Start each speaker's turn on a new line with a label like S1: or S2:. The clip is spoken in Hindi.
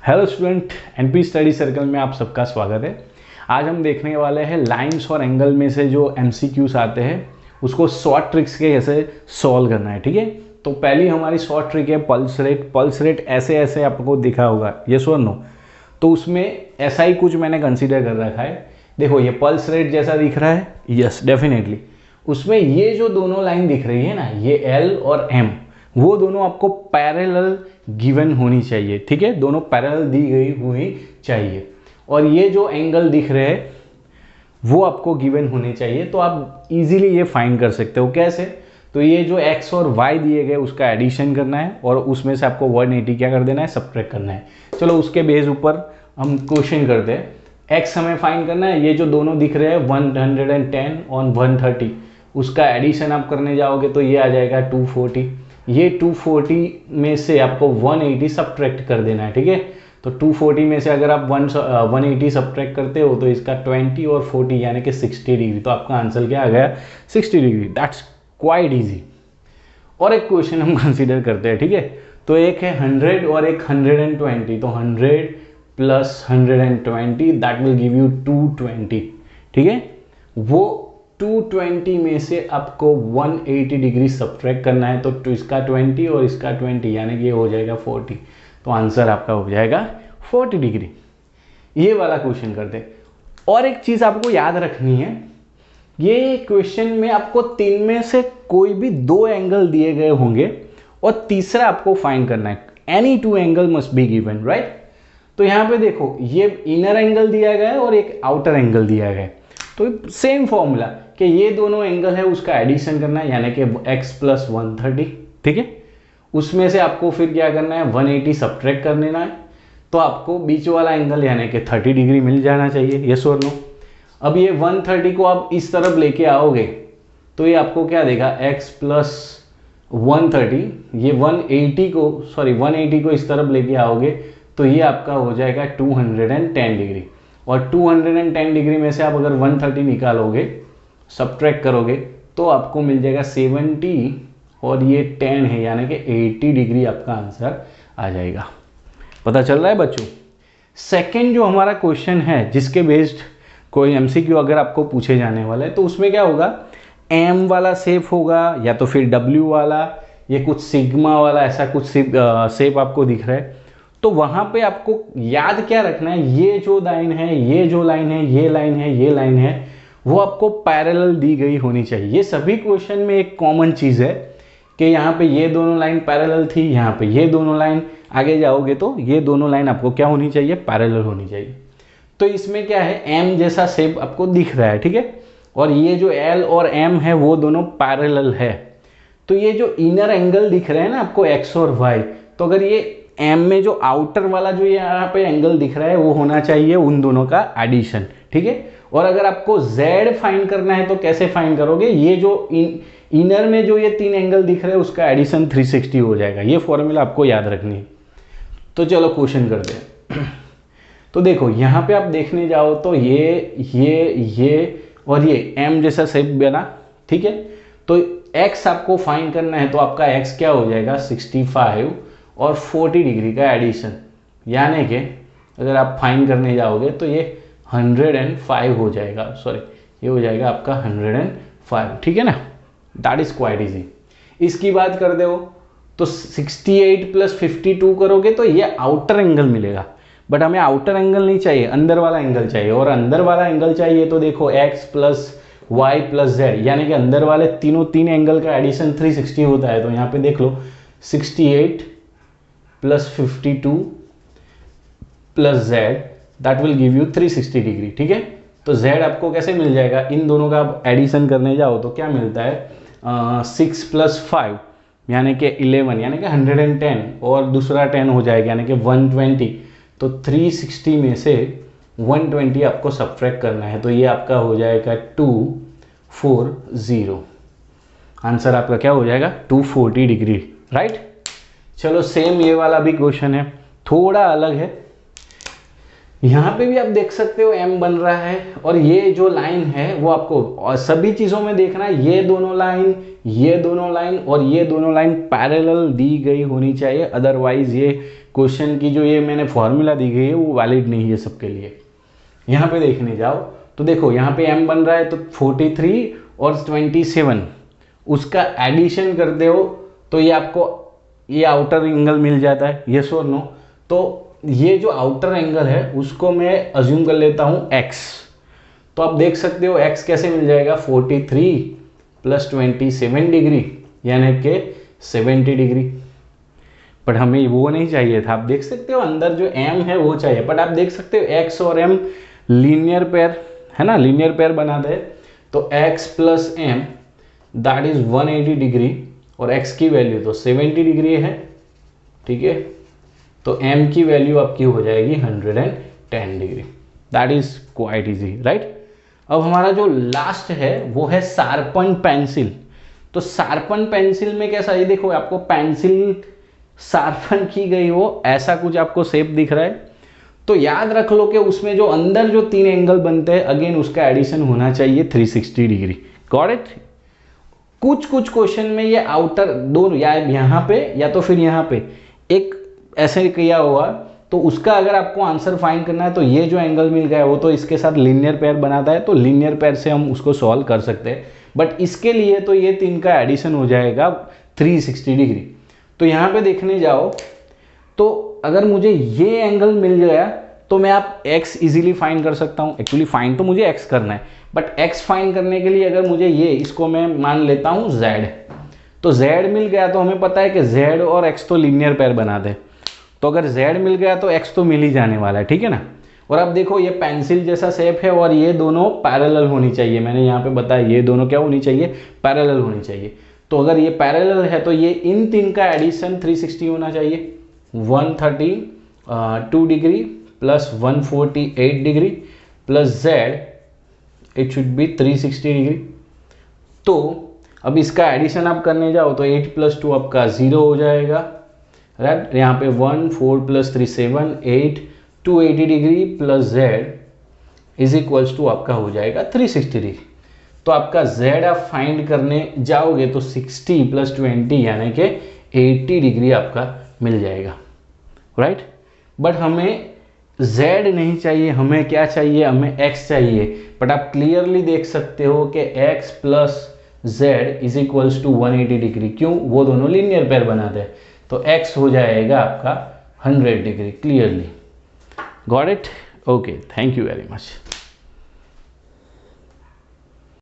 S1: Hello student, NP study circle में आप सबका स्वागत है। आज हम देखने वाले हैं लाइंस और एंगल में से जो एमसीक्यूज आते हैं उसको शॉर्ट ट्रिक्स के कैसे सॉल्व करना है। ठीक है, तो पहली हमारी शॉर्ट ट्रिक है पल्स रेट। पल्स रेट ऐसे ऐसे आपको दिखा होगा, यस और नो। तो उसमें ऐसा ही कुछ मैंने कंसीडर कर रखा है। देखो ये पल्स रेट जैसा दिख रहा है, यस डेफिनेटली। उसमें ये जो दोनों लाइन दिख रही है ना, ये एल और एम, वो दोनों आपको पैरेलल गिवन होनी चाहिए। ठीक है, दोनों पैरेलल दी गई हुई चाहिए। और ये जो एंगल दिख रहे हैं वो आपको गिवन होने चाहिए। तो आप इजीली ये फाइंड कर सकते हो। कैसे? तो ये जो x और y दिए गए उसका एडिशन करना है और उसमें से आपको 180 क्या कर देना है, सब्ट्रैक्ट करना है। चलो उसके बेस ऊपर हम क्वेश्चन करते हैं। x हमें फाइंड करना है। ये जो दोनों दिख रहे हैं 110 और 130, उसका एडिशन आप करने जाओगे तो ये आ जाएगा 240। ये 240 में से आपको 180 सब्ट्रैक्ट कर देना है। ठीक है, तो 240 में से अगर आप 180 सब्ट्रैक्ट करते हो तो इसका 20 और 40 यानी कि 60 डिग्री। तो आपका आंसर क्या आ गया, 60 डिग्री। That's quite easy. और एक क्वेश्चन हम कंसीडर करते हैं। ठीक है, तो एक है 100 और एक 120। तो 100 plus 120 that will give you 220। ठीक है, वो 220 में से आपको 180 डिग्री सब्ट्रैक्ट करना है। तो इसका 20 और इसका 20 यानी कि ये हो जाएगा 40। तो आंसर आपका हो जाएगा 40 डिग्री। ये वाला क्वेश्चन करते हैं। और एक चीज आपको याद रखनी है, ये क्वेश्चन में आपको तीन में से कोई भी दो एंगल दिए गए होंगे और तीसरा आपको फाइंड करना है। Any two angle must be given, right. तो यहां पे देखो ये इनर एंगल दिया गया है और एक आउटर एंगल दिया गया है। तो सेम फॉर्मूला कि ये दोनों एंगल है उसका एडिशन करना है यानी कि x प्लस 130। ठीक है, उसमें से आपको फिर क्या करना है, 180 सब्ट्रैक्ट कर देना है। तो आपको बीच वाला एंगल यानी कि 30 डिग्री मिल जाना चाहिए, यस और नो। अब ये 130 को आप इस तरफ लेके आओगे तो ये आपको क्या देगा, x प्लस 130। ये 180 को इस तरफ लेके आओगे तो ये आपका हो जाएगा 210 डिग्री। और 210 डिग्री में से आप अगर 130 निकालोगे, सब्ट्रैक्ट करोगे तो आपको मिल जाएगा 70 और ये 10 है यानी कि 80 डिग्री आपका आंसर आ जाएगा। पता चल रहा है बच्चों। सेकंड जो हमारा क्वेश्चन है जिसके बेस्ड कोई एमसीक्यू अगर आपको पूछे जाने वाला है तो उसमें क्या होगा, एम वाला शेप होगा या तो फिर डब्ल्यू वाला, ये कुछ सिग्मा वाला ऐसा कुछ शेप आपको दिख रहा है। तो वहां पे आपको याद क्या रखना है, ये जो लाइन है, ये जो लाइन है, ये लाइन है, ये लाइन है, वो आपको पैरेलल दी गई होनी चाहिए। ये सभी क्वेश्चन में एक कॉमन चीज है कि यहाँ पे ये दोनों लाइन पैरेलल थी, यहाँ पे ये दोनों लाइन, आगे जाओगे तो ये दोनों लाइन आपको क्या होनी चाहिए, पैरेलल होनी चाहिए। तो इसमें क्या है, एम जैसा शेप आपको दिख रहा है। ठीक है, और ये जो एल और एम है वो दोनों पैरेलल है। तो ये जो इनर एंगल दिख रहे हैं ना आपको एक्स और वाई, तो अगर ये एम में जो आउटर वाला जो यहाँ पे एंगल दिख रहा है वो होना चाहिए उन दोनों का एडिशन। ठीक है, और अगर आपको z फाइंड करना है तो कैसे फाइंड करोगे, ये जो इनर में जो ये तीन एंगल दिख रहे हैं उसका एडिशन 360 हो जाएगा। ये फॉर्मूला आपको याद रखनी है। तो चलो क्वेश्चन करते हैं। तो देखो यहाँ पे आप देखने जाओ तो ये और ये m जैसा शेप बना। ठीक है, तो x आपको फाइंड करना है तो आपका x क्या हो जाएगा, 65 और 40 डिग्री का एडिशन, यानी कि अगर आप फाइंड करने जाओगे तो ये 105 हो जाएगा। सॉरी, ये हो जाएगा आपका 105। ठीक है ना, दैट इज क्वाइट इजी। इसकी बात कर दो तो 68 प्लस 52 करोगे तो ये आउटर एंगल मिलेगा। बट हमें आउटर एंगल नहीं चाहिए, अंदर वाला एंगल चाहिए। और अंदर वाला एंगल चाहिए तो देखो x plus y plus z, यानी कि अंदर वाले तीन एंगल का एडिशन 360 होता है। तो यहाँ पे देख लो 68 plus 52 plus Z that will give you 360 degree. ठीक है, तो z आपको कैसे मिल जाएगा, इन दोनों का आप एडिशन करने जाओ तो क्या मिलता है, 6 प्लस 5 यानी कि 11 यानी कि 110 और दूसरा 10 हो जाएगा यानी कि 120। तो 360 में से 120 आपको सब्ट्रैक्ट करना है तो ये आपका हो जाएगा 240। आंसर आपका क्या हो जाएगा, 240 डिग्री, राइट। चलो सेम ये वाला भी क्वेश्चन है, थोड़ा अलग है। यहाँ पे भी आप देख सकते हो m बन रहा है, और ये जो लाइन है वो आपको और सभी चीज़ों में देखना है, ये दोनों लाइन, ये दोनों लाइन और ये दोनों लाइन पैरेलल दी गई होनी चाहिए, अदरवाइज ये क्वेश्चन की जो ये मैंने फॉर्मूला दी गई है वो वैलिड नहीं है सबके लिए। यहाँ पे देखने जाओ तो देखो यहाँ पे m बन रहा है, तो 43 और 27 उसका एडिशन करते हो तो ये आपको ये आउटर एंगल मिल जाता है, यस और नो। तो ये जो आउटर एंगल है उसको मैं अज्यूम कर लेता हूं x, तो आप देख सकते हो x कैसे मिल जाएगा, 43 प्लस 27 डिग्री यानी कि 70 डिग्री। बट हमें वो नहीं चाहिए था, आप देख सकते हो अंदर जो m है वो चाहिए, बट आप देख सकते हो x और m लीनियर पेयर है ना, लीनियर पेयर बनाते हैं, तो x plus m that is 180 degree और x की वैल्यू तो 70 डिग्री है, ठीक है। तो m की वैल्यू आपकी हो जाएगी 110 degree, that is quite easy, right. अब हमारा जो लास्ट है वो है शार्पन पेंसिल। तो शार्पन पेंसिल में कैसा, ये देखो आपको पेंसिल शार्पन की गई हो ऐसा कुछ आपको शेप दिख रहा है, तो याद रख लो कि उसमें जो अंदर जो 3 एंगल बनते हैं अगेन उसका एडिशन होना चाहिए 360 डिग्री, गॉट इट। कुछ क्वेश्चन में ये आउटर दोनों या यहाँ पे या तो फिर यहाँ पे एक ऐसे किया हुआ, तो उसका अगर आपको आंसर फाइंड करना है तो ये जो एंगल मिल गया है वो तो इसके साथ लीनियर पेयर बनाता है, तो लीनियर पेयर से हम उसको सॉल्व कर सकते हैं। बट इसके लिए तो ये 3 का एडिशन हो जाएगा 360 डिग्री। तो यहाँ पे देखने जाओ तो अगर मुझे ये एंगल मिल गया तो मैं आप x इजीली फाइंड कर सकता हूँ। एक्चुअली फाइंड तो मुझे x करना है, बट x फाइंड करने के लिए अगर मुझे ये इसको मैं मान लेता हूँ z, तो z मिल गया तो हमें पता है कि z और x तो लीनियर पेयर बना दे, तो अगर z मिल गया तो x तो मिल ही जाने वाला है, ठीक है ना। और अब देखो ये पेंसिल जैसा शेप है और ये दोनों पैरेलल होनी चाहिए, मैंने यहाँ पे बताया ये दोनों क्या होनी चाहिए, पैरेलल होनी चाहिए। तो अगर ये पैरेलल है तो ये इन 3 का एडिशन 360 होना चाहिए, 132 degree plus 148 degree plus z it should be 360 degree. तो अब इसका एडिशन आप करने जाओ तो 8 प्लस 2 आपका 0 हो जाएगा, राइट। यहाँ पे 1 4 plus 3 7 8 280 degree plus z is equals to आपका हो जाएगा 360 डिग्री। तो आपका z आप फाइंड करने जाओगे तो 60 प्लस 20 यानी कि 80 डिग्री आपका मिल जाएगा, राइट। बट हमें z नहीं चाहिए, हमें क्या चाहिए, हमें x चाहिए। बट आप क्लियरली देख सकते हो कि x plus z is equals to 180 degree, क्यों, वो दोनों लीनियर पेयर बनाते हैं, तो x हो जाएगा आपका 100 degree, clearly got it. Okay, thank you very much.